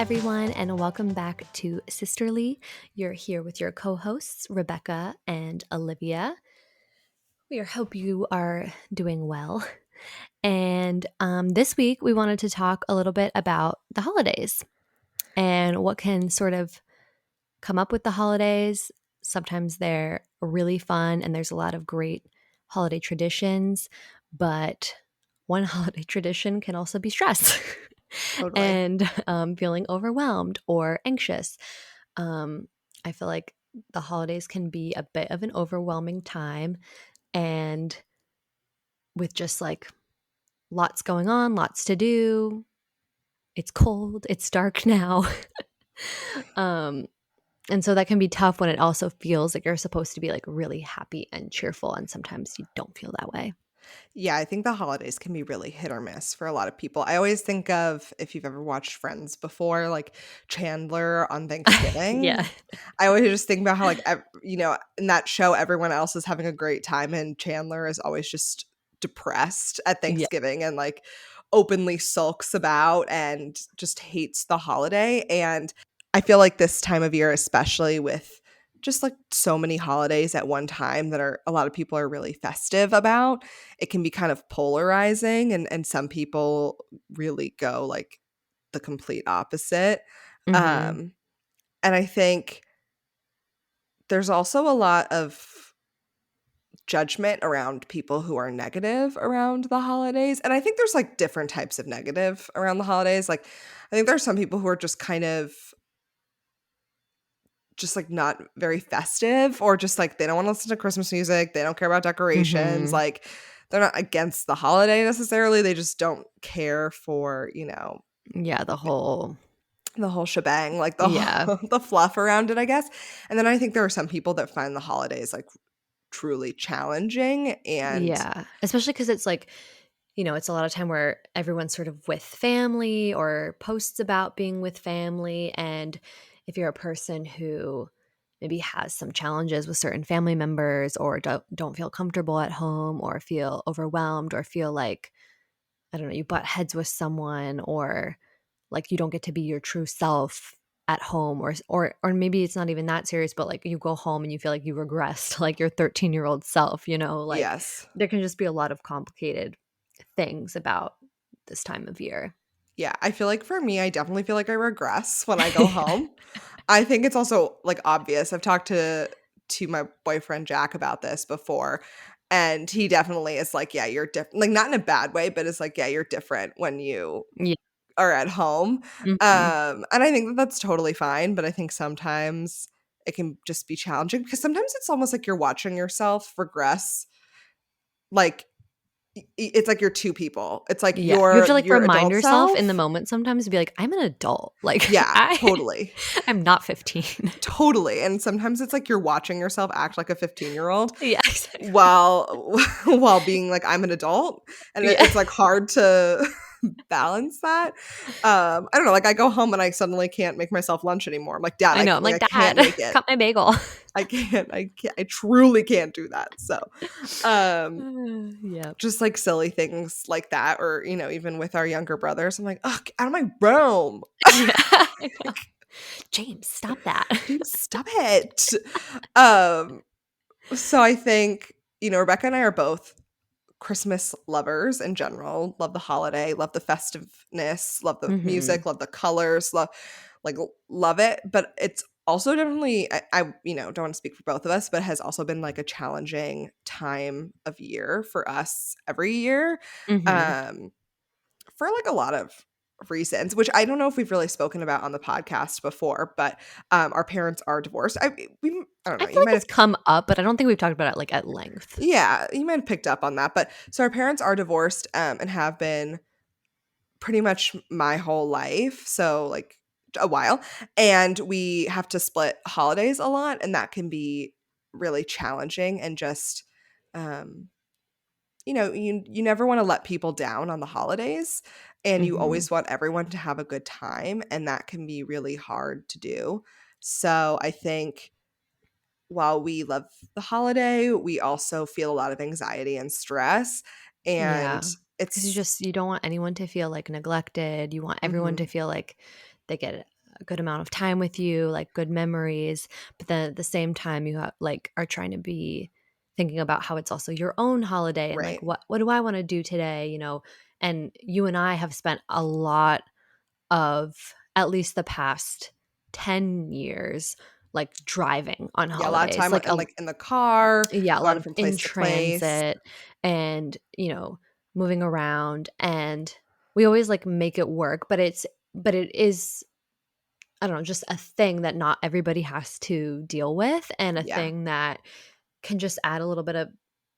everyone, and welcome back to Sisterly. You're here with your co-hosts, Rebecca and Olivia. We hope you are doing well. And this week, we wanted to talk a little bit about the holidays and what can sort of come up with the holidays. Sometimes they're really fun and there's a lot of great holiday traditions, but one holiday tradition can also be stress. Totally. And feeling overwhelmed or anxious. I feel like the holidays can be a bit of an overwhelming time, and with just like lots going on, lots to do. It's cold, it's dark now. um, and so that can be tough when it also feels like you're supposed to be like really happy and cheerful, and sometimes you don't feel that way. Yeah, I think the holidays can be really hit or miss for a lot of people. I always think of, if you've ever watched Friends before, like Chandler on Yeah. Thanksgiving. I always just think about how, like, in that show, everyone else is having a great time, and Chandler is always just depressed at Yeah. Thanksgiving and like openly sulks about and just hates the holiday. And I feel like this time of year, especially with just like so many holidays at one time that are a lot of people are really festive about, it can be kind of polarizing, and some people really go like the complete opposite. Mm-hmm. And I think there's also a lot of judgment around people who are negative around the holidays. And I think there's like different types of negative around the holidays. Like, I think there's some people who are just kind of just like not very festive, or just like they don't want to listen to Christmas music. They don't care about decorations. Mm-hmm. Like, they're not against the holiday necessarily. They just don't care for, Yeah, the whole shebang, like yeah. the fluff around it, I guess. And then I think there are some people that find the holidays like truly challenging. And Yeah, especially because it's like, it's a lot of time where everyone's sort of with family or posts about being with family. And if you're a person who maybe has some challenges with certain family members, or don't feel comfortable at home, or feel overwhelmed, or feel like, I don't know, you butt heads with someone, or like you don't get to be your true self at home, or maybe it's not even that serious, but like you go home and you feel like you regressed like your 13-year-old self, like yes. there can just be a lot of complicated things about this time of year. Yeah, I feel like for me, I definitely feel like I regress when I go home. I think it's also like obvious. I've talked to my boyfriend Jack about this before, and he definitely is like, yeah, you're different. Like, not in a bad way, but it's like, yeah, you're different when you Yeah. are at home. Mhm. And I think that that's totally fine, but I think sometimes it can just be challenging, because sometimes it's almost like you're watching yourself regress. Like, it's like you're two people. It's like Yeah, you have to like your remind adult yourself in the self. moment sometimes to be like, I'm an adult, like Yeah, totally. I'm not 15. Totally. And sometimes it's like you're watching yourself act like a 15-year-old Yeah, exactly. while while being like, I'm an adult. And Yeah, it's like hard to balance that. I don't know, like I go home and I suddenly can't make myself lunch anymore. I'm like, Dad, I know, I'm I like, can't Dad, make it. cut my bagel. I truly can't do that. So Yeah. just like silly things like that, or even with our younger brothers, I'm like, ugh, get out of my room. Yeah. I know. James, stop that. James, stop it. Um, so I think, Rebecca and I are both Christmas lovers in general. Love the holiday, love the festiveness, love the Mhm. music, love the colors, love it. But it's also definitely, I don't want to speak for both of us, but has also been like a challenging time of year for us every year. Mhm. Um, for like a lot of reasons, which I don't know if we've really spoken about on the podcast before, but our parents are divorced. I don't I know. feel You like might it's have, come up, but I don't think we've talked about it like at length. yeah, you might have picked up on that. But so our parents are divorced, and have been pretty much my whole life. So like a while, and we have to split holidays a lot, and that can be really challenging. And just, um, you never want to let people down on the holidays, and you Mhm. always want everyone to have a good time, and that can be really hard to do. So I think while we love the holiday, we also feel a lot of anxiety and stress, and Yeah. 'Cause it's you don't want anyone to feel like neglected. You want everyone mhm, to feel like they get a good amount of time with you, like good memories, but then at the same time you are trying to be thinking about how it's also your own holiday and like Right. what do I want to do today, and you and I have spent a lot of at least the past 10 years like driving on Yeah, a lot of holidays, time like in, like, in the car, yeah, a lot going of from in place to place. transit and, moving around, and we always like make it work, but it is, I don't know, just a thing that not everybody has to deal with, and a Yeah. thing that can just add a little bit of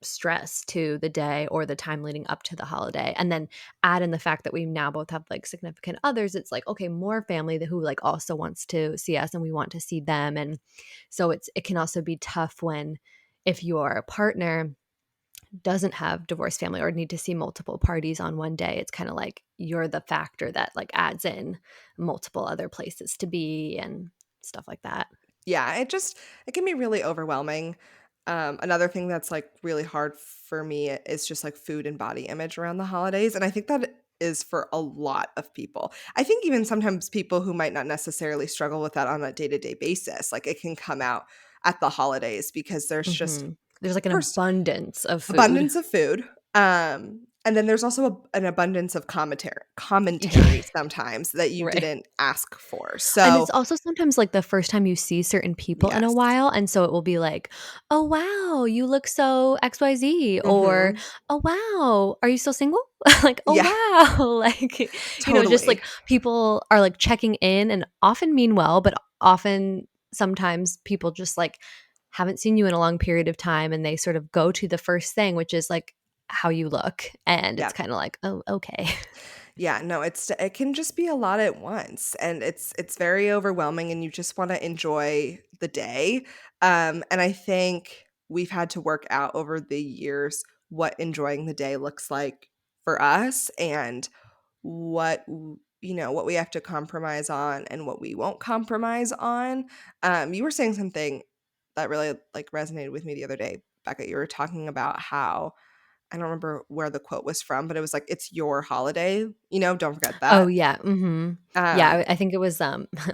stress to the day or the time leading up to the holiday. And then add in the fact that we now both have like significant others. It's like, okay, more family who like also wants to see us and we want to see them. And so it can also be tough when if your partner doesn't have divorced family or need to see multiple parties on one day, it's kind of like you're the factor that like adds in multiple other places to be and stuff like that. Yeah, it can be really overwhelming. Another thing that's, like, really hard for me is just, like, food and body image around the holidays, and I think that is for a lot of people. I think even sometimes people who might not necessarily struggle with that on a day-to-day basis, like, it can come out at the holidays because there's just There's like an first abundance of food. abundance of food, and then there's also an abundance of Yeah, commentary sometimes that you right. didn't ask for. And So it's also sometimes, like, the first time you see certain people in a yes. while, and so it will be like, "Oh, wow, you look so XYZ," or, Mhm. "Oh, wow, are you still single?" Like, "Oh, Yeah, wow." Like, just, totally. like, people are, like, checking in and often mean well, but often sometimes people just, like, haven't seen you in a long period of time, and they sort of go to the first thing, which is, like, how you look, and it's Yeah. kinda like, "Oh, okay." Yeah, no, it can just be a lot at once, and it's very overwhelming, and you just wanna enjoy the day, and I think we've had to work out over the years what enjoying the day looks like for us and what we have to compromise on and what we won't compromise on. You were saying something that really, like, resonated with me the other day, Becca. You were talking about how I don't remember where the quote was from, but it was like, "It's your holiday," don't forget Oh, that. yeah, mhm. Yeah, Um, I think it was,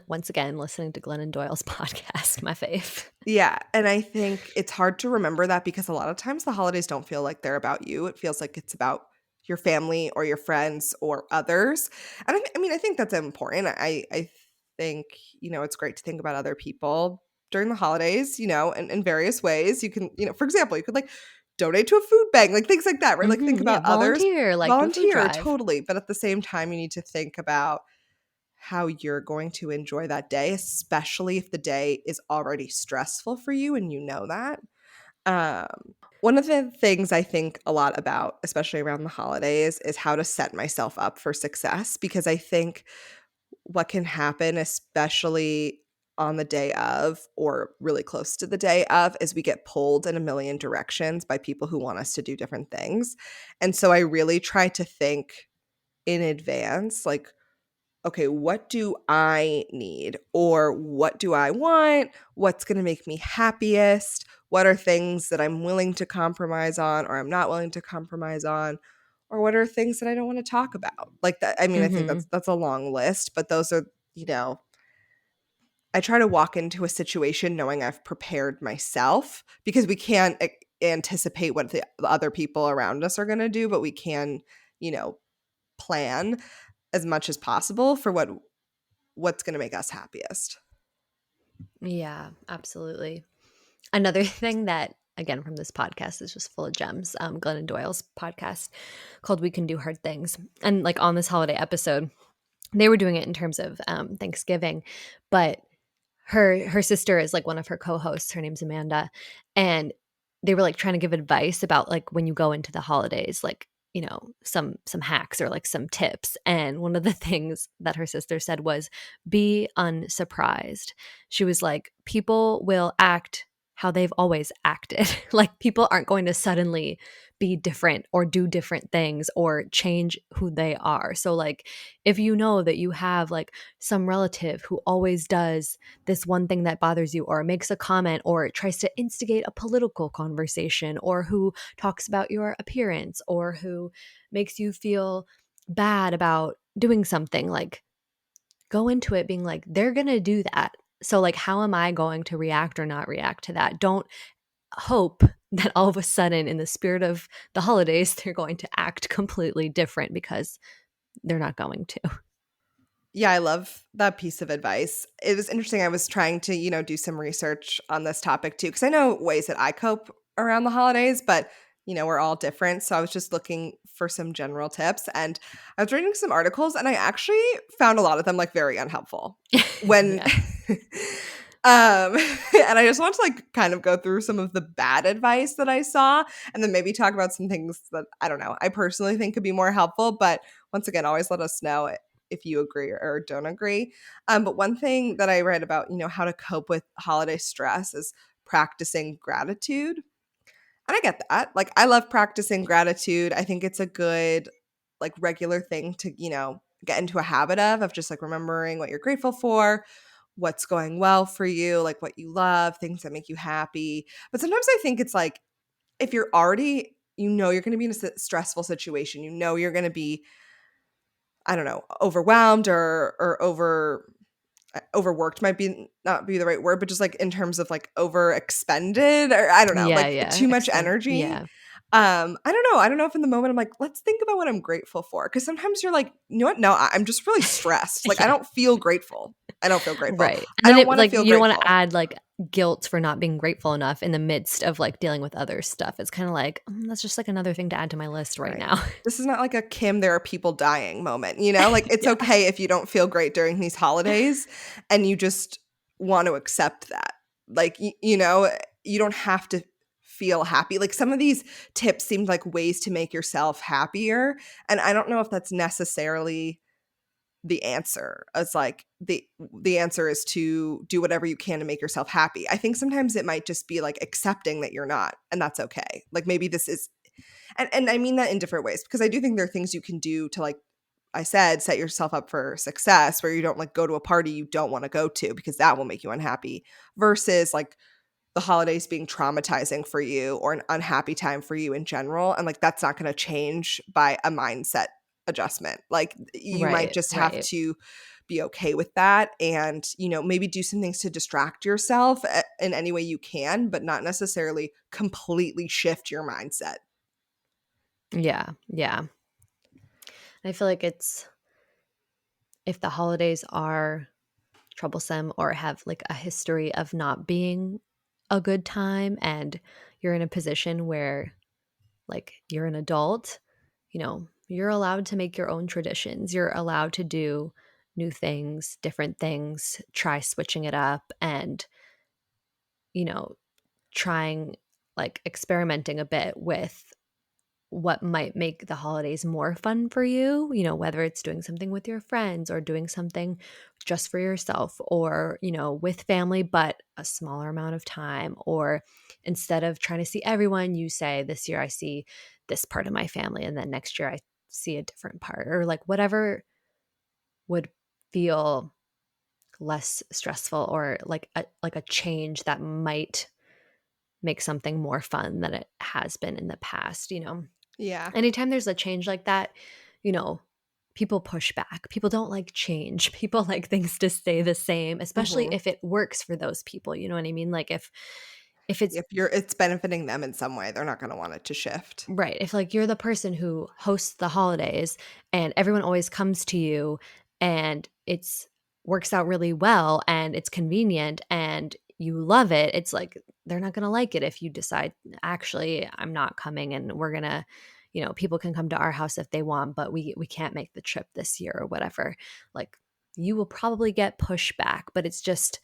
once again, listening to Glennon Doyle's podcast, my fave. yeah, and I think it's hard to remember that because a lot of times the holidays don't feel like they're about you, it feels like it's about your family or your friends or others, and I think that's important. I think, it's great to think about other people during the holidays, in various ways. You can, for example, you could, like, donate to a food bank, like, things like that, right? Like, think Mhm, yeah, about others. volunteer, like, do a food Volunteer, drive. totally, but at the same time, you need to think about how you're going to enjoy that day, especially if the day is already stressful for you and you know that. One of the things I think a lot about, especially around the holidays, is how to set myself up for success because I think what can happen, especially on the day of or really close to the day of, is we get pulled in a million directions by people who want us to do different things. And so I really try to think in advance, like, okay, what do I need? Or what do I want? What's going to make me happiest? What are things that I'm willing to compromise on or I'm not willing to compromise on? Or what are things that I don't want to talk about? Like that. I mean, I think that's Mhm. that's a long list, but those are, I try to walk into a situation knowing I've prepared myself because we can't anticipate what the other people around us are going to do, but we can, you know, plan as much as possible for what's gonna make us happiest. Yeah, absolutely. Another thing that, again, from this podcast is just full of gems, Glennon Doyle's podcast called We Can Do Hard Things. And, like, on this holiday episode, they were doing it in terms of, Thanksgiving, but her sister is, like, one of her co-hosts, her name's Amanda, and they were, like, trying to give advice about, like, when you go into the holidays, like, some hacks or, like, some tips, and one of the things that her sister said was, "Be unsurprised." She was like, "People will act how they've always acted." Like, people aren't going to suddenly be different or do different things or change who they are. So, like, if you know that you have, like, some relative who always does this one thing that bothers you or makes a comment or tries to instigate a political conversation or who talks about your appearance or who makes you feel bad about doing something, like, go into it being like, they're going to do that. So, like, how am I going to react or not react to that? Don't hope that all of a sudden, in the spirit of the holidays, they're going to act completely different because they're not going to. Yeah, I love that piece of advice. It was interesting. I was trying to, do some research on this topic too, because I know ways that I cope around the holidays, but, we're all different. So I was just looking for some general tips, and I was reading some articles, and I actually found a lot of them like very unhelpful when, Yeah. and I just want to like kind of go through some of the bad advice that I saw, and then maybe talk about some things that I don't know, I personally think could be more helpful. But once again, always let us know if you agree or don't agree. But one thing that I read about, how to cope with holiday stress is practicing gratitude. And I get that. Like, I love practicing gratitude. I think it's a good, like, regular thing to, get into a habit of just like remembering what you're grateful for, what's going well for you, like what you love, things that make you happy. But sometimes I think it's like, if you're already, you're going to be in a stressful situation, you're going to be, I don't know, overwhelmed or overworked might be not be the right word, but just like in terms of like overexpended, or I don't know, Yeah. like Yeah. too much Expend. energy. Yeah. I don't know. I don't know if in the moment I'm like, let's think about what I'm grateful for. Cause sometimes you're like, you know what? No, I'm just really stressed. Like I Yeah. don't feel grateful. I don't feel grateful. Right. And I then don't it want to like feel you don't want to grateful. add like guilt for not being grateful enough in the midst of like dealing with other stuff. It's kind of like, that's just like another thing to add to my list right Right. now. This is not like a Kim, there are people dying moment, Like it's Yeah. okay if you don't feel great during these holidays and you just want to accept that. Like, you don't have to feel happy. Like some of these tips seemed like ways to make yourself happier. And I don't know if that's necessarily the answer. It's like the answer is to do whatever you can to make yourself happy. I think sometimes it might just be like accepting that you're not, and that's okay. Like maybe this is and I mean that in different ways, because I do think there are things you can do to, like I said, set yourself up for success, where you don't like go to a party you don't want to go to because that will make you unhappy, versus like the holidays being traumatizing for you or an unhappy time for you in general. And like that's not going to change by a mindset adjustment. Like you might Right. just have Right. to be okay with that, and maybe do some things to distract yourself in any way you can, but not necessarily completely shift your mindset. Yeah. Yeah. I feel like it's if the holidays are troublesome or have like a history of not being a good time and you're in a position where like you're an adult, you're allowed to make your own traditions. You're allowed to do new things, different things, try switching it up and, you know, trying like experimenting a bit with what might make the holidays more fun for you, whether it's doing something with your friends or doing something just for yourself or, with family, but a smaller amount of time. Or instead of trying to see everyone, you say, this year I see this part of my family, and then next year I see a different part, or like whatever would feel less stressful or like a change that might make something more fun than it has been in the past. Yeah. Anytime there's a change like that, you know, people push back. People don't like change. People like things to stay the same, especially Mhm. if it works for those people. You know what I mean? Like if it's If it's benefiting them in some way, they're not gonna want it to shift. right, if like you're the person who hosts the holidays and everyone always comes to you and it's works out really well and it's convenient and you love it, it's like they're not going to like it if you decide actually I'm not coming and we're going to people can come to our house if they want, but we can't make the trip this year or whatever. Like you will probably get pushback, but it's just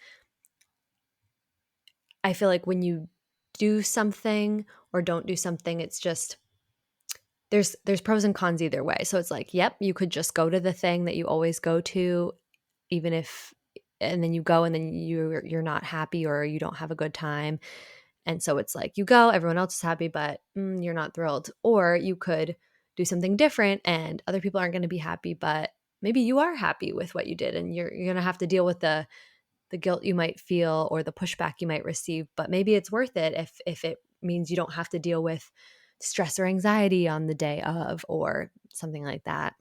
I feel like when you do something or don't do something, it's just there's pros and cons either way. So it's like, yep, you could just go to the thing that you always go to, even if and then you go and then you're not happy or you don't have a good time. And so it's like you go, everyone else is happy, but you're not thrilled. Or you could do something different and other people aren't going to be happy, but maybe you are happy with what you did and you're going to have to deal with the guilt you might feel or the pushback you might receive, but maybe it's worth it if it means you don't have to deal with stress or anxiety on the day of or something like that.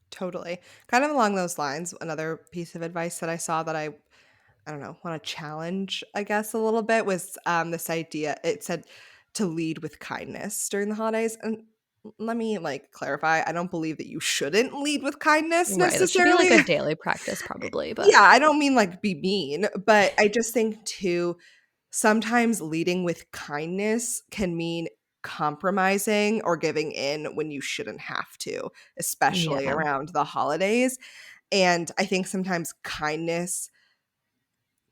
Totally. Kind of along those lines, another piece of advice that I saw that I don't know, want to challenge, I guess, a little bit was this idea. It said to lead with kindness during the holidays. And let me like clarify, I don't believe that you shouldn't lead with kindness Right, that should be like a necessarily. daily practice probably, but Yeah, I don't mean like be mean, but I just think too, sometimes leading with kindness can mean compromising or giving in when you shouldn't have to, especially yeah. around the holidays. And I think sometimes kindness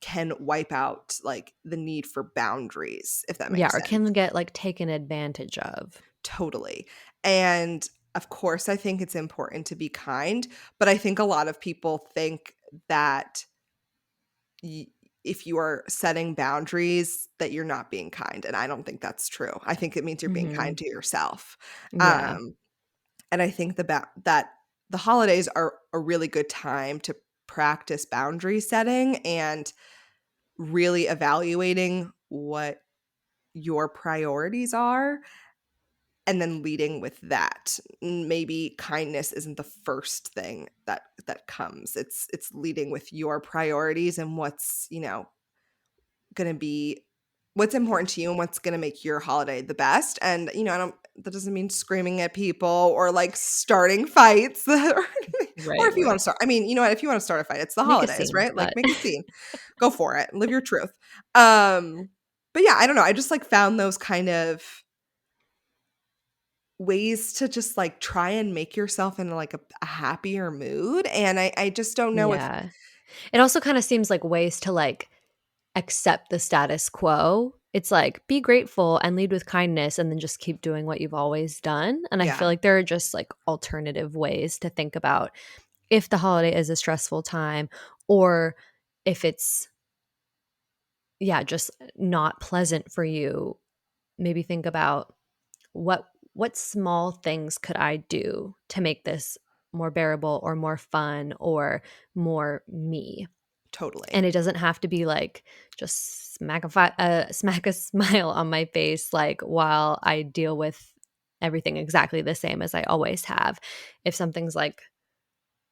can wipe out like the need for boundaries, if that Yeah, makes or sense. can get, like, taken advantage of. Totally. And of course, I think it's important to be kind, but I think a lot of people think that y- if you are setting boundaries that you're not being kind, and I don't think that's true. I think it means you're being kind Mhm. to yourself. Yeah. Um and I think that the holidays are a really good time to practice boundary setting and really evaluating what your priorities are and then leading with that. Maybe kindness isn't the first thing that comes. It's leading with your priorities and what's, going to be what's important to you and what's going to make your holiday the best. And I don't that doesn't mean screaming at people or like starting fights or Right, if you want to right. start. I mean, you know what, if you want to start a fight, it's the Make a holidays, scene, right? Like but make a scene. Go for it. Live your truth. Um but yeah, I don't know. I just like found those kind of ways to just like try and make yourself in like a happier mood. And I just don't know if yeah. It also kinda seems like ways to, like, accept the status quo. It's like, be grateful and lead with kindness and then just keep doing what you've always done, and I feel yeah, like there are just, like, alternative ways to think about if the holiday is a stressful time or if it's, yeah, just not pleasant for you, maybe think about what small things could I do to make this more bearable or more fun or more me? totally. And it doesn't have to be like just smack a smile on my face like while I deal with everything exactly the same as I always have. If something's like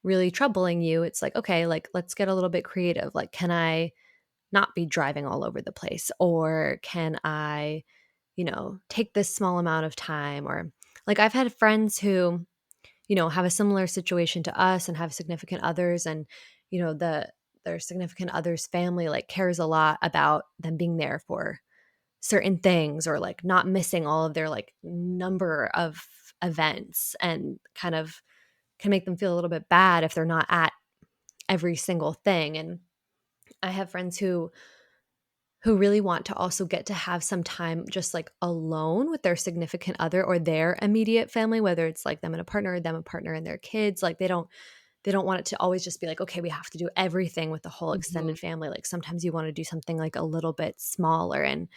really troubling you, it's like, okay, like let's get a little bit creative. Like, can I not be driving all over the place? Or can I, take this small amount of time? Or like I've had friends who, have a similar situation to us and have significant others and, their significant other's family like cares a lot about them being there for certain things or like not missing all of their like number of events and kind of can make them feel a little bit bad if they're not at every single thing. And I have friends who really want to also get to have some time just like alone with their significant other or their immediate family, whether it's like them a partner and their kids. Like they don't want it to always just be like, okay, we have to do everything with the whole Mhm. extended family. Like sometimes you want to do something like a little bit smaller and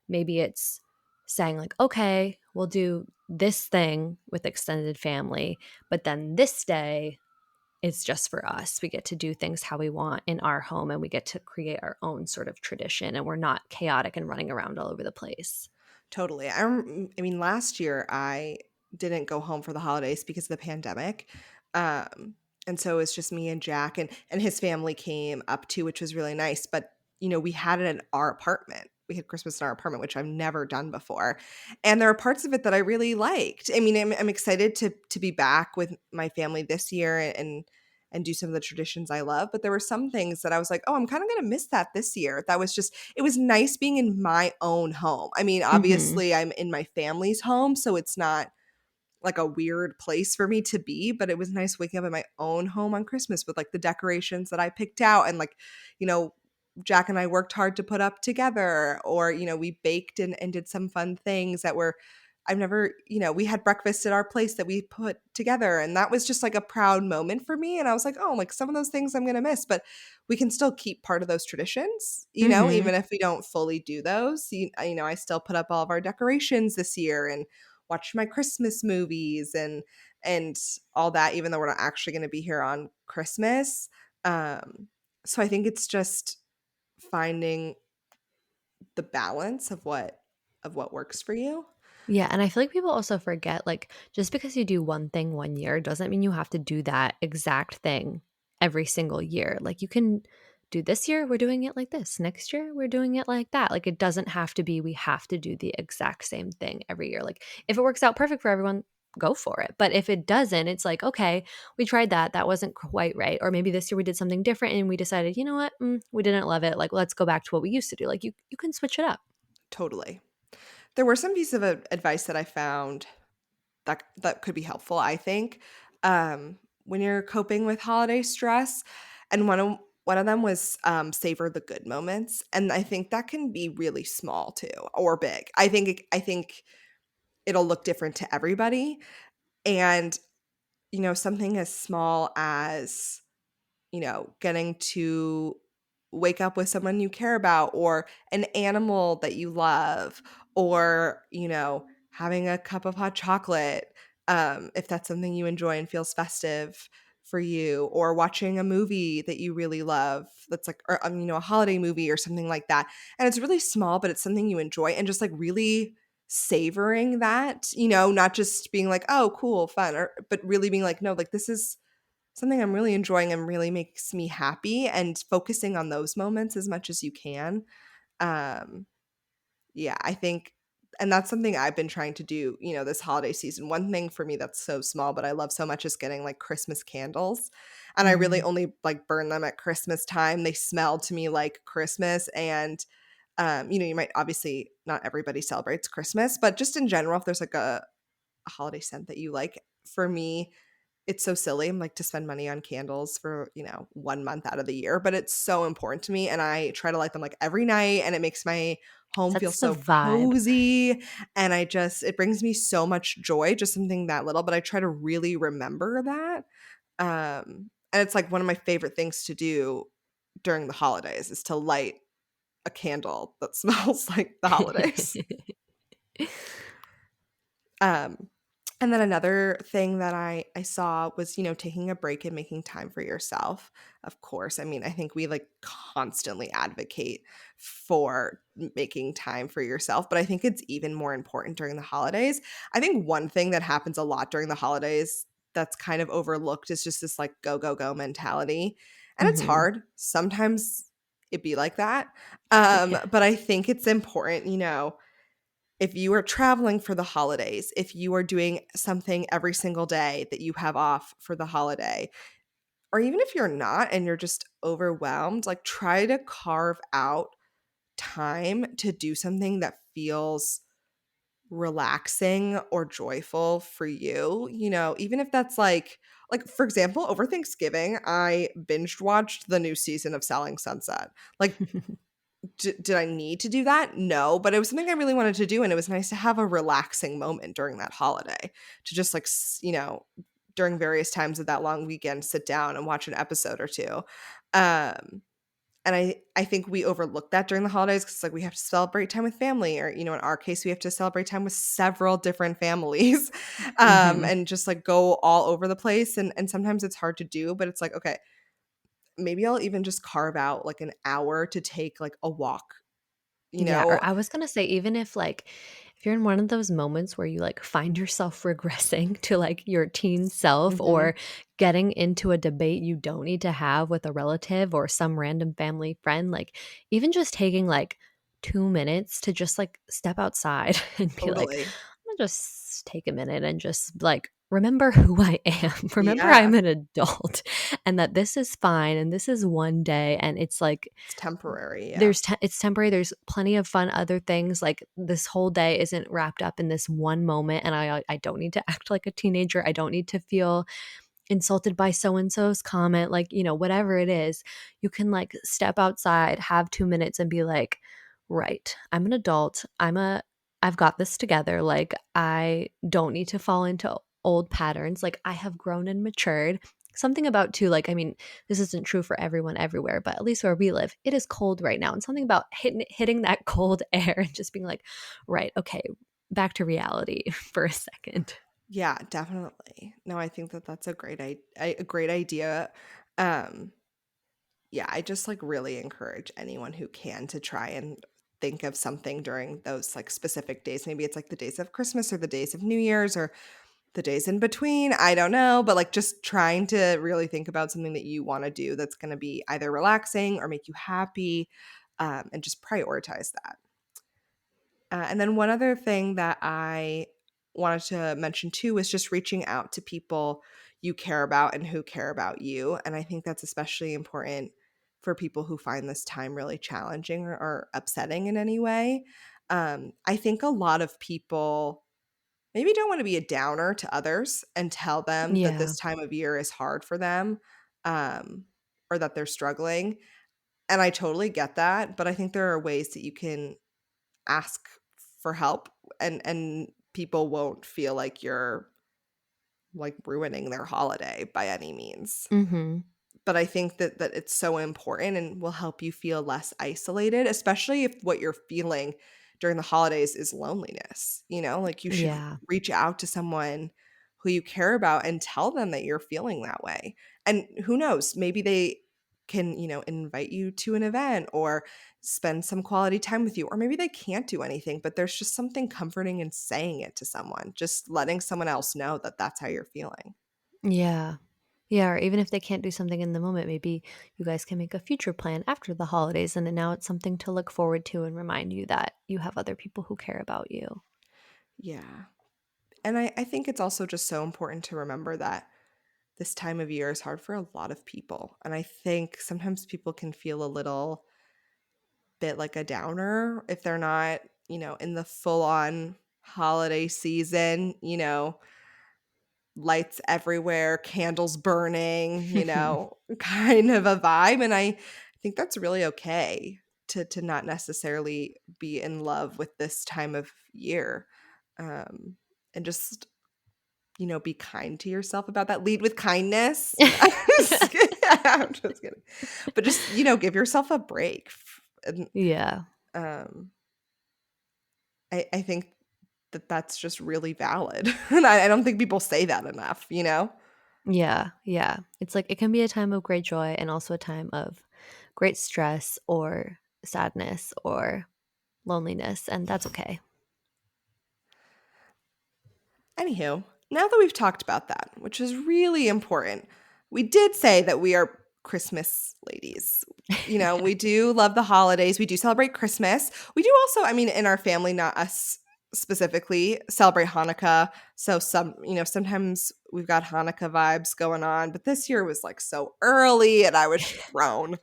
maybe it's saying like, okay, we'll do this thing with extended family, but then this day it's just for us. We get to do things how we want in our home and we get to create our own sort of tradition and we're not chaotic and running around all over the place. Totally. I mean, last year I didn't go home for the holidays because of the pandemic. Um, and so it's just me and Jack and his family came up too, which was really nice. But we had it in our apartment. We had Christmas in our apartment, which I've never done before. And there are parts of it that I really liked. I mean, I'm excited to be back with my family this year and do some of the traditions I love. But there were some things that I was like, oh, I'm kind of gonna miss that this year. That was just it was nice being in my own home. I mean, Mhm. obviously, I'm in my family's home, so it's not like a weird place for me to be, but it was nice waking up in my own home on Christmas with like the decorations that I picked out and like, you know, Jack and I worked hard to put up together or, we baked and did some fun things that were I've never, we had breakfast at our place that we put together and that was just like a proud moment for me and I was like, "Oh, like some of those things I'm going to miss, but we can still keep part of those traditions, Mhm. even if we don't fully do those." I still put up all of our decorations this year and watch my Christmas movies and all that, even though we're not actually going to be here on Christmas. Um, so I think it's just finding the balance of what works for you. Yeah, and I feel like people also forget, like, just because you do one thing one year doesn't mean you have to do that exact thing every single year. Like, you can do this year, we're doing it like this. Next year, we're doing it like that. Like, it doesn't have to be we have to do the exact same thing every year. Like, if it works out perfect for everyone, go for it. But if it doesn't, it's like, okay, we tried that. That wasn't quite right. Or maybe this year we did something different and we decided, you know what? We didn't love it. Like, let's go back to what we used to do. Like, you can switch it up. Totally. There were some pieces of advice that I found that could be helpful, I think, when you're coping with holiday stress, and one of them was, savor the good moments, and I think that can be really small too, or big. I think it'll look different to everybody, and, something as small as getting to wake up with someone you care about or an animal that you love or, having a cup of hot chocolate, if that's something you enjoy and feels festive for you, or watching a movie that you really love that's like, or, a holiday movie or something like that. And it's really small, but it's something you enjoy and just like really savoring that, not just being like, oh, cool, fun, but really being like, no, like this is something I'm really enjoying and really makes me happy, and focusing on those moments as much as you can. Um, yeah, I think, and that's something I've been trying to do, this holiday season. One thing for me that's so small, but I love so much is getting like Christmas candles. And I really Mm. only like burn them at Christmas time. They smell to me like Christmas. And, you might obviously, not everybody celebrates Christmas, but just in general, if there's like a holiday scent that you like, for me, it's so silly. I'm like to spend money on candles for, 1 month out of the year, but it's so important to me and I try to light them like every night and it makes my home feel Sets the so vibe. cozy and it brings me so much joy, just something that little, but I try to really remember that. And it's like one of my favorite things to do during the holidays is to light a candle that smells like the holidays. Um, and then another thing that I saw was, taking a break and making time for yourself. Of course, I mean, I think we like constantly advocate for making time for yourself, but I think it's even more important during the holidays. I think one thing that happens a lot during the holidays that's kind of overlooked is just this like go go go mentality. And it's Mhm. hard. Sometimes it be like that. Yeah. But I think it's important, if you are traveling for the holidays, if you are doing something every single day that you have off for the holiday, or even if you're not and you're just overwhelmed, like try to carve out time to do something that feels relaxing or joyful for you, even if that's like for example, over Thanksgiving, I binged watched the new season of Selling Sunset. Like did I need to do that? No, but it was something I really wanted to do, and it was nice to have a relaxing moment during that holiday to just like during various times of that long weekend, sit down and watch an episode or two. Um, and I think we overlook that during the holidays because like we have to celebrate time with family, or in our case, we have to celebrate time with several different families, Mhm. and just like go all over the place. And sometimes it's hard to do, but it's like okay, maybe I'll even just carve out like an hour to take like a walk, you Yeah, or know? I was gonna say, even if, like, if you're in one of those moments where you, like, find yourself regressing to, like, your teen self Mhm. or getting into a debate you don't need to have with a relative or some random family friend, like, even just taking, like, 2 minutes to just, like, step outside and be like, Totally. "I'll just take a minute and just, like, remember who I am. Remember Yeah, I'm an adult and that this is fine and this is one day," and it's like it's temporary, yeah. it's temporary, there's plenty of fun other things, like, this whole day isn't wrapped up in this one moment, and I don't need to act like a teenager, I don't need to feel insulted by so and so's comment, like, whatever it is, you can, like, step outside, have 2 minutes, and be like, "Right, I'm an adult, I've got this together, like, I don't need to fall into old patterns, like, I have grown and matured." Something about too, like, I mean, this isn't true for everyone everywhere, but at least where we live, it is cold right now, and something about hitting that cold air and just being like, "Right, okay, back to reality for a second." Yeah, definitely. No, I think that that's a great idea. Um, yeah, I just, like, really encourage anyone who can to try and think of something during those like specific days. Maybe it's like the days of Christmas or the days of New Year's or the days in between. I don't know. But like just trying to really think about something that you want to do that's going to be either relaxing or make you happy, and just prioritize that. And then one other thing that I wanted to mention too is just reaching out to people you care about and who care about you. And I think that's especially important for people who find this time really challenging or upsetting in any way. I think a lot of people maybe don't want to be a downer to others and tell them that Yeah. this time of year is hard for them, um, or that they're struggling. And I totally get that. But I think there are ways that you can ask for help, and people won't feel like you're like ruining their holiday by any means. Mhm. But I think that it's so important and will help you feel less isolated, especially if what you're feeling during the holidays is loneliness. Like you should Yeah. reach out to someone who you care about and tell them that you're feeling that way. And who knows, maybe they can, invite you to an event or spend some quality time with you. Or maybe they can't do anything, but there's just something comforting in saying it to someone, just letting someone else know that that's how you're feeling. Yeah. Yeah, or even if they can't do something in the moment, maybe you guys can make a future plan after the holidays, and then now it's something to look forward to and remind you that you have other people who care about you. Yeah. And I think it's also just so important to remember that this time of year is hard for a lot of people. And I think sometimes people can feel a little bit like a downer if they're not, in the full on holiday season, lights everywhere, candles burning, kind of a vibe. And I think that's really okay to not necessarily be in love with this time of year. And just be kind to yourself about that. Lead with kindness. I'm just kidding. I'm just kidding. But just, give yourself a break. And Yeah. um, I think that that's just really valid. And I don't think people say that enough. Yeah, yeah. It's like it can be a time of great joy and also a time of great stress or sadness or loneliness, and that's okay. Anywho, now that we've talked about that, which is really important, we did say that we are Christmas ladies. Yeah. We do love the holidays. We do celebrate Christmas. We do also, I mean, in our family, not us specifically, celebrate Hanukkah. So sometimes we've got Hanukkah vibes going on, but this year was like so early and I was thrown.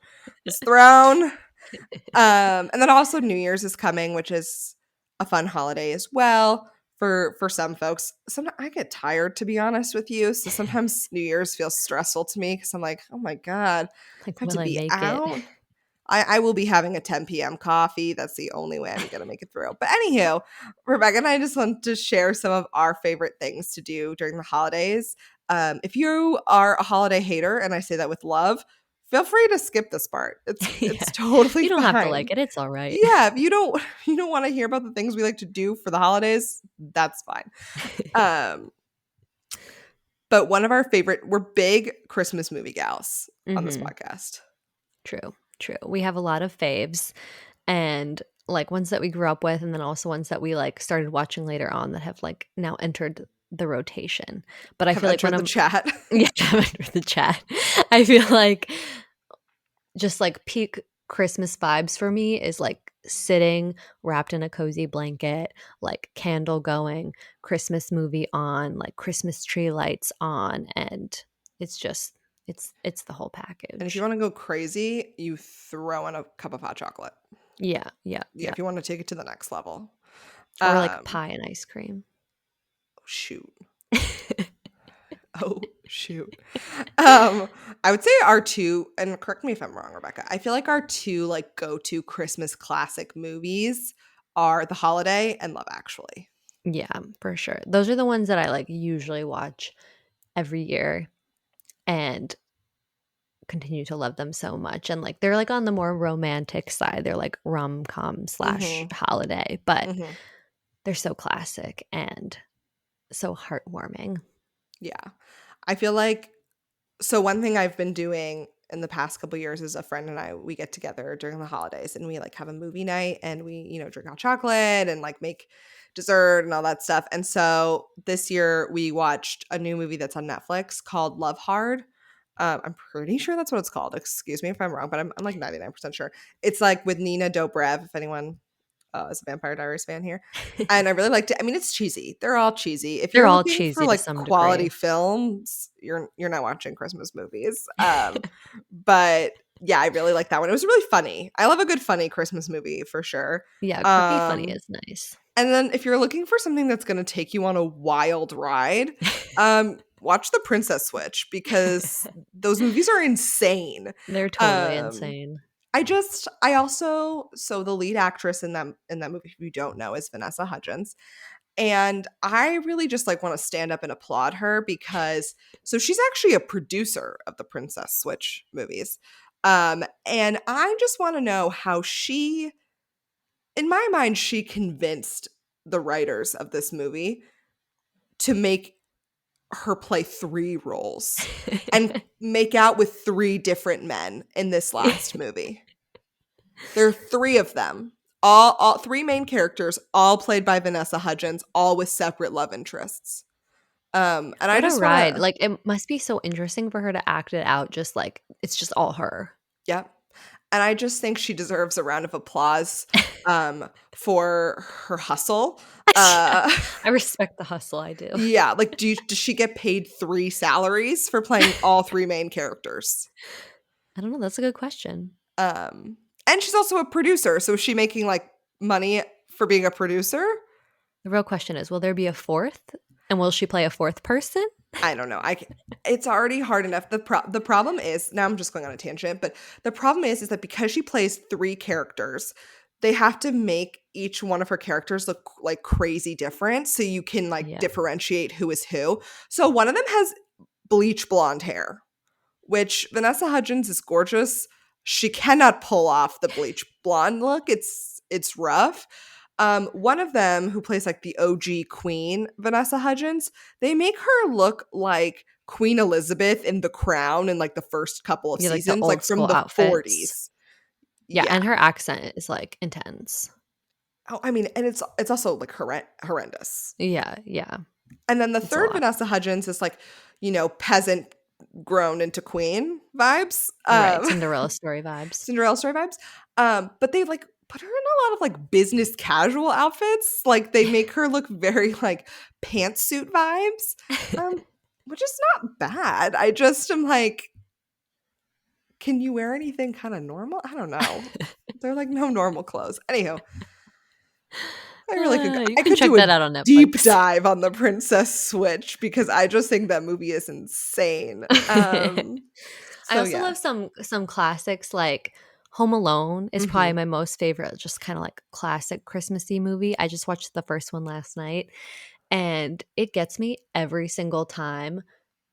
Was thrown. And then also New Year's is coming, which is a fun holiday as well for some folks. Sometimes I get tired, to be honest with you. So sometimes New Year's feels stressful to me because I'm like, oh my God, Like, I have to will I be make it? out. I will be having a 10 p.m. coffee. That's the only way I'm going to make it through. But anywho, Rebecca and I just want to share some of our favorite things to do during the holidays. If you are a holiday hater, and I say that with love, feel free to skip this part. It's Yeah. totally You don't have to fine. like it, it's alright. Yeah, if you don't you don't want to hear about the things we like to do for the holidays, that's fine. Um, but one of our favorite, we're big Christmas movie gals on this Mhm. podcast. True, true. We have a lot of faves and, like, ones that we grew up with and then also ones that we, like, started watching later on that have, like, now entered the rotation. But I Have feel like one entered the of chat. yeah, have entered the chat. I feel like just, like, peak Christmas vibes for me is, like, sitting wrapped in a cozy blanket, like, candle going, Christmas movie on, like, Christmas tree lights on, and it's just it's the whole And if you package. want to go crazy, you throw in a cup of hot chocolate. Yeah, yeah, Yeah, yeah. if you want to take it to the next level. Or, like, Um, pie and ice cream. shoot. Oh, shoot. I would say our two, and correct me if I'm wrong, Rebecca. I feel like our two like go-to Christmas classic movies are The Holiday and Love Actually. Yeah, for sure. Those are the ones that I, like, usually watch every year and continue to love them so much, and, like, they're, like, on the more romantic side, they're, like, rom-com slash Mhm. holiday, but Mhm. they're so classic and so heartwarming. Yeah. I feel like so one thing I've been doing in the past couple years is a friend and I, we get together during the holidays and we like have a movie night and we, drink hot chocolate and like make dessert and all that stuff. And so this year we watched a new movie that's on Netflix called Love Hard. I'm pretty sure that's what it's called. Excuse me if I'm wrong, but I'm like 99% sure. It's like with Nina Dobrev, if anyone is a Vampire Diaries fan here. And I really liked it. I mean, it's cheesy. They're all cheesy. If They're you're all looking for cheesy to like some quality degree. films, you're not watching Christmas movies. But yeah, I really like that one. It was really funny. I love a good funny Christmas movie for sure. Yeah, quirky funny Um, is nice. and then if you're looking for something that's going to take you on a wild ride, watch The Princess Switch because those movies are insane. They're totally Um, insane. I also so the lead actress in that movie, if you don't know, is Vanessa Hudgens. And I really just like want to stand up and applaud her because so she's actually a producer of the Princess Switch movies. And I just want to know how she, in my mind, she convinced the writers of this movie to make her play 3 roles and make out with 3 different men in this last movie. There are 3 of them. All 3 main characters, all played by Vanessa Hudgens, all with separate love interests. And I What a just ride. wanna Like, it must be so interesting for her to act it out just like it's just all her. yep. And I just think she deserves a round of applause, for her hustle. Yeah. Uh, I respect the hustle, I do. yeah, like, does she get paid 3 salaries for playing all 3 main characters? I don't know, that's a good question. Um, and she's also a producer, so is she making, like, money for being a producer? The real question is, will there be a 4th? And will she play a 4th person? I don't know. It's already hard enough. The problem is now I'm just going on a tangent, but the problem is that because she plays 3 characters, they have to make each one of her characters look like crazy different so you can like Yeah. differentiate who is who. So one of them has bleach blonde hair, which Vanessa Hudgens is gorgeous. She cannot pull off the bleach blonde look. It's rough. One of them who plays like the OG queen, Vanessa Hudgens, they make her look like Queen Elizabeth in The Crown in like the first couple of Yeah, like the seasons, like old from school the outfits. 40s. Yeah, Yeah. and her accent is, like, intense. Oh, I mean, and it's also like horrendous. Yeah, yeah. And then the It's a third lot. Vanessa Hudgens is like, peasant grown into queen vibes. Right, Cinderella story vibes. Cinderella story vibes. But they like put her in a lot of like business casual outfits. Like they make her look very like pantsuit vibes. Um, which is not bad. I just am like, can you wear anything kind of normal? I don't know. They're like no normal clothes. Anyhow, I really could You I can could check do a that out on deep Netflix. dive on the Princess Switch because I just think that movie is insane. I So also yeah. love some classics, like Home Alone is probably Mhm. my most favorite, just kinda, like, classic Christmassy movie. I just watched the first one last night, and it gets me every single time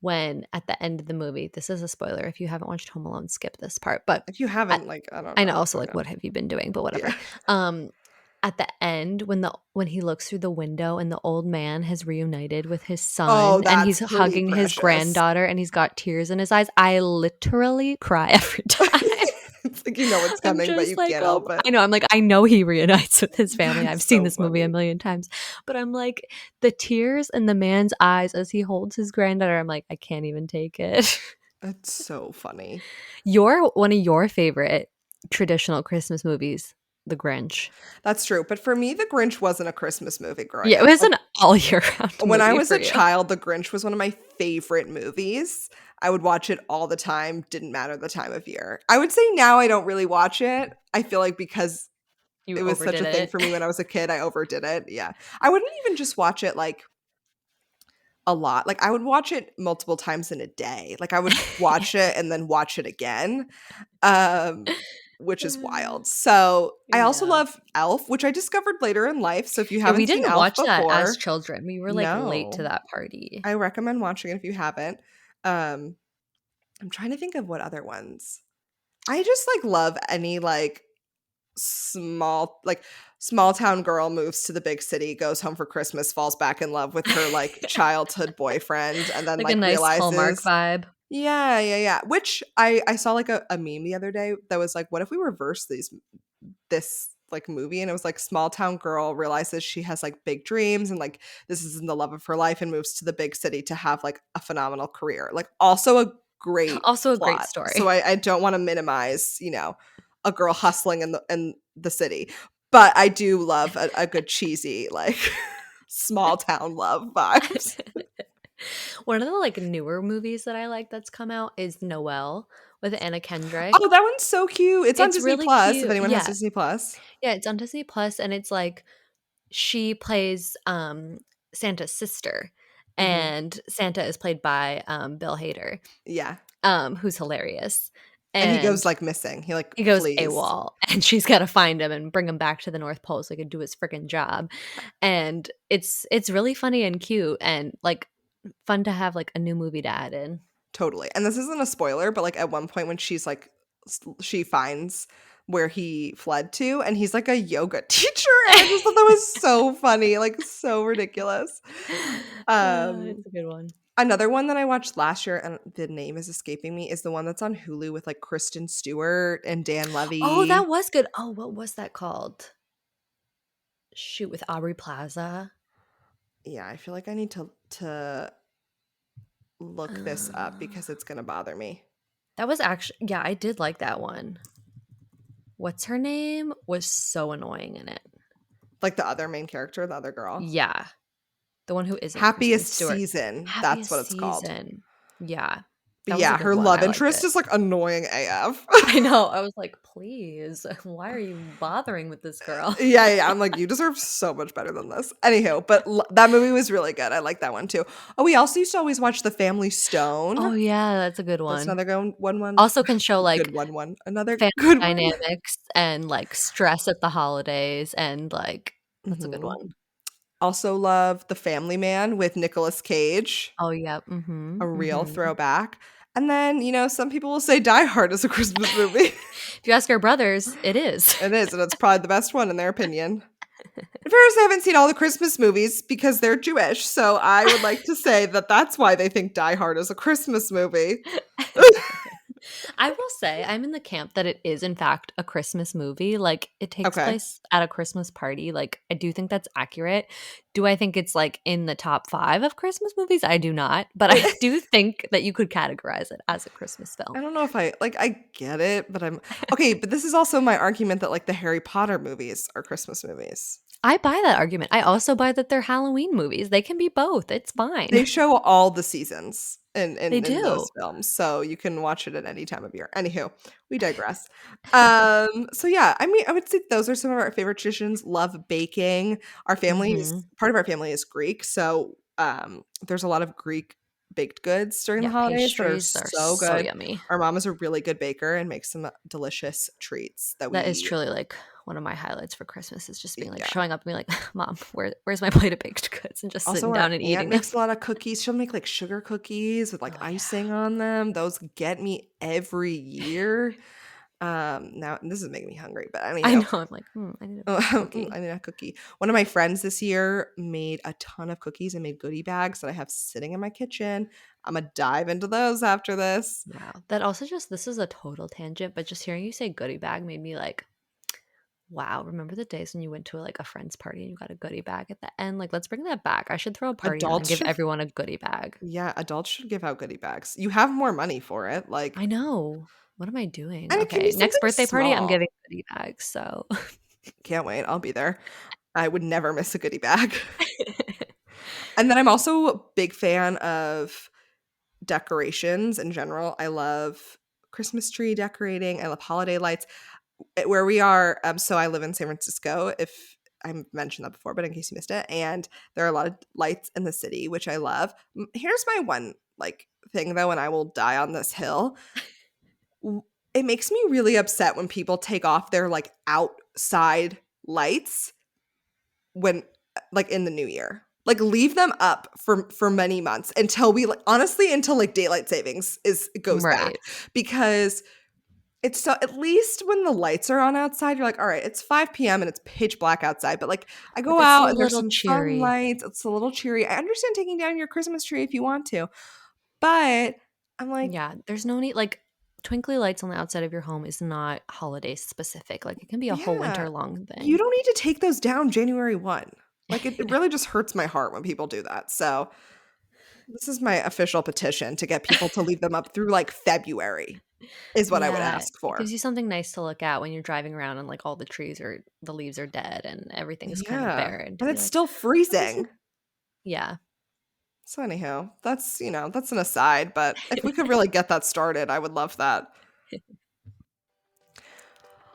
when at the end of the movie this is a spoiler, if you haven't watched Home Alone, skip this part, but If you at haven't, like, I don't I know know, what's also, going like, what on. have you been doing? But Yeah. whatever. At the end, when he looks through the window and the old man has reunited with his Oh, son and he's that's pretty hugging his precious. granddaughter and he's got tears in his eyes, I literally cry every time. It's like you know what's I'm coming, but just you like, can't "Oh" help it. I know, I'm like, I know he reunites with his family. I've That's seen so this movie a funny. million times, but I'm like, the tears in the man's eyes as he holds his granddaughter, I'm like, I can't even take it. That's so funny. Your one of your favorite traditional Christmas movies, The Grinch. That's true, but for me, The Grinch wasn't a Christmas movie growing Yeah, it up. was Like, an all year round when I movie was for a you. child, The Grinch was one of my favorite movies. I would watch it all the time, didn't matter the time of year. I would say now I don't really watch it. I feel like because You it was such overdid a thing it. for me when I was a kid, I overdid it, yeah. I wouldn't even just watch it, like, a lot. Like, I would watch it multiple times in a day. Like, I would watch it and then watch it again, um, which is wild. So, I also Yeah. love Elf, which I discovered later in life, so if you Yeah, we haven't seen didn't Elf watch that as before children. We were, like, late to no. that party. I recommend watching it if you haven't. Um, I'm trying to think of what other ones. I just, like, love any, like, small town girl moves to the big city, goes home for Christmas, falls back in love with her, like, childhood boyfriend, and then, Like a like, nice Hallmark realizes vibe. Yeah, yeah, yeah. Which I saw like a meme the other day that was like, what if we reverse this like movie, and it was like small town girl realizes she has like big dreams and like this isn't the love of her life and moves to the big city to have like a phenomenal career. Like also a great Also a great plot. So story. I don't want to minimize, a girl hustling in the city. But I do love a good cheesy like small town love vibes. One of the, like, newer movies that I like that's come out is Noelle with Anna Oh, Kendrick. that one's so cute. It's on It's Disney really Plus if cute. anyone has Yeah. Disney Plus. Yeah, it's on Disney Plus, and it's like she plays, Santa's sister, Mhm. and Santa is played by, Bill Hader, Yeah. who's hilarious, And he goes and like missing. He like he goes flees. AWOL, and she's gotta find him and bring him back to the North Pole so he can do his freaking job, and it's really funny and cute and, like, fun to have, like, a new movie to add in. Totally. And this isn't a spoiler, but like at one point when she's like she finds where he fled to and he's like a yoga teacher and I just thought that was so funny, like so ridiculous. Um It's a good one. Another one that I watched last year and the name is escaping me is the one that's on Hulu with like Kristen Stewart and Dan Oh, that Levy. was good. Oh, what was that called? Shoot, with Aubrey Plaza? Yeah, I feel like I need to look this up Uh, because it's going to bother me. that was actually yeah, I did like that one. What's her name? Was so annoying in it. Like the other main character, the other girl. Yeah, the one who isn't Kristen Happiest Stewart. Season. That's what Happiest it's called. Season. Yeah, But that was a yeah, good her one, love I liked interest it. is like annoying AF. I know, I was like, "Please, why are you bothering with this girl?" Yeah, yeah, I'm like, you deserve so much better than this. Anywho, but that movie was really good. I like that one too. Oh, we also used to always watch The Family Stone. Oh, yeah, that's a good That's one. another good one. Also can show, Good like, one. Another family good one. dynamics and, like, stress at the holidays and, like that's a good Mhm. one. Also love The Family Man with Nicolas Cage, Oh, yeah, mhm, a real mhm. throwback. And then, some people will say Die Hard is a Christmas movie. If you ask our brothers, it is. It is, and it's probably the best one in their opinion. In fairness, they haven't seen all the Christmas movies because they're Jewish, so I would like to say that that's why they think Die Hard is a Christmas movie. I will say I'm in the camp that it is in fact a Christmas movie, like, it takes Okay. place at a Christmas party, like, I do think that's accurate. Do I think it's, like, in the top 5 of Christmas movies? I do not, but I do think that you could categorize it as a Christmas film. I don't know if I get it, but I'm okay, but this is also my argument that, like, the Harry Potter movies are Christmas movies. I buy that argument. I also buy that they're Halloween movies. They can be both. It's fine. They show all the seasons in They in in do. those films, so you can watch it at any time of year. Anywho, we digress. So yeah, I mean, I would say those are some of our favorite traditions. Love baking. Our family is Mhm. part of our family is Greek, so, there's a lot of Greek baked goods during the Yeah, holidays that are pastries are so so good. yummy. Our mom is a really good baker and makes some delicious treats that That is we truly, like, one of my highlights for Christmas is just being, like, yeah. showing up and being like, "Mom, where's my plate of baked goods?" And just Also, sitting our down and aunt eating them. makes a lot of cookies. She'll make, like, sugar cookies with, like, Oh, yeah. icing on them. Those get me every year. Now this is making me hungry, but I anyhow, know, I'm like, I need a I cookie." need a cookie. One of my friends this year made a ton of cookies and made goodie bags that I have sitting in my kitchen. Imma dive into those after this. Wow. That also just this is a total tangent, but just hearing you say goodie bag made me like, wow, remember the days when you went to, like, a friend's party and you got a goodie bag at the end? Like, let's bring that back. I should throw a party now and Adults give should everyone a goodie bag. Yeah, adults should give out goodie bags. You have more money for it, like I know. What am I doing? and it can be Okay, next something birthday party, I'm small. giving goodie bags, so Can't wait, I'll be there. I would never miss a goodie bag. And then I'm also a big fan of decorations in general. I love Christmas tree decorating. I love holiday lights. Where we are, so I live in San Francisco. If I mentioned that before, but in case you missed it, and there are a lot of lights in the city, which I love. Here's my one like thing though, and I will die on this hill. It makes me really upset when people take off their like outside lights when like in the new year. Like leave them up for many months until we like honestly until like daylight savings is goes back Right. because it's so at least when the lights are on outside you're like all right it's 5 p.m. and it's pitch black outside but like I But go it's a out and there's little some fun cheery. lights, it's a little cheery. I understand taking down your Christmas tree if you want to, but I'm like, Yeah, there's no need like, twinkly lights on the outside of your home is not holiday specific, like, it can be a whole yeah, winter long you thing. don't need to take those down January 1. Like, it really just hurts my heart when people do that. So, this is my official petition to get people to leave them up through, like, February is what I would Yeah, ask it gives for. you something nice to look at when you're driving around and, like, all the trees are the leaves are dead and everything's kind of Yeah, barren to and be it's like, still "Oh, this is." freezing. Yeah. So anyhow, that's, that's an aside, but if we could really get that started, I would love that.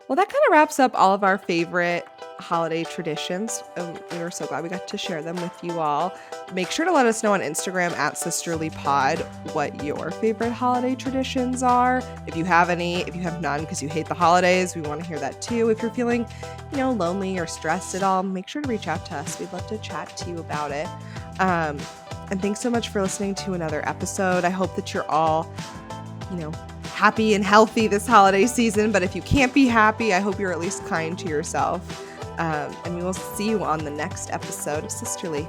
Well, that kind of wraps up all of our favorite holiday traditions. We were so glad we got to share them with you all. Make sure to let us know on Instagram at sisterlypod what your favorite holiday traditions are. If you have any, if you have none because you hate the holidays, we want to hear that too. If you're feeling, lonely or stressed at all, make sure to reach out to us. We'd love to chat to you about it. Um, and thanks so much for listening to another episode. I hope that you're all, you know, happy and healthy this holiday season. But if you can't be happy, I hope you're at least kind to yourself. And we will see you on the next episode of Sisterly.